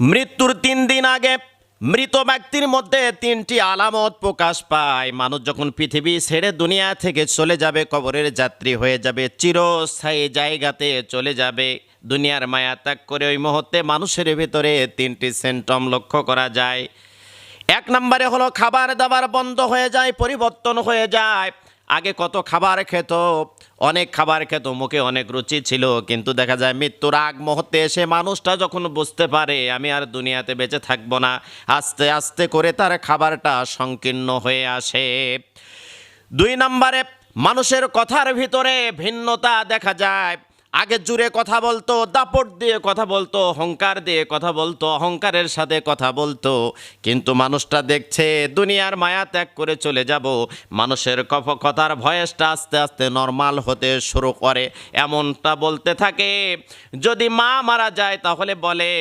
মৃত্যুর 3 দিন আগে মৃত ব্যক্তির মধ্যে 3টি আলামত প্রকাশ পায়। মানুষ যখন পৃথিবী ছেড়ে দুনিয়া থেকে চলে যাবে, কবরের যাত্রী হয়ে যাবে, চিরস্থায়ী জায়গাতে চলে যাবে, দুনিয়ার মায়া ত্যাগ করে ওই মুহূর্তে মানুষের ভিতরে 3টি সিমটম লক্ষ্য করা যায়। 1 নম্বরে হলো খাবার দাবার বন্ধ হয়ে যায়, পরিবর্তন হয়ে যায়। আগে কত খাবার খেত, অনেক খাবার খেত, মুখে অনেক রুচি ছিল, কিন্তু দেখা যায় মৃত্যুর আগ মুহূর্তে এসে মানুষটা যখন বুঝতে পারে আমি আর দুনিয়াতে বেঁচে থাকবো না, আস্তে আস্তে করে তার খাবারটা সংকীর্ণ হয়ে আসে। 2 নম্বরে মানুষের কথার ভিতরে ভিন্নতা দেখা যায়। আগে জুড়ে কথা বলতো, দাপট দিয়ে কথা বলতো, অহংকার দিয়ে কথা বলতো, অহংকারের সাথে কথা বলতো, কিন্তু মানুষটা দেখছে দুনিয়ার মায়া ত্যাগ করে চলে যাব, মানুষের কথার ভয়েসটা আস্তে আস্তে নর্মাল হতে শুরু করে, এমনটা বলতে থাকে। যদি মা মারা যায় তাহলে বলে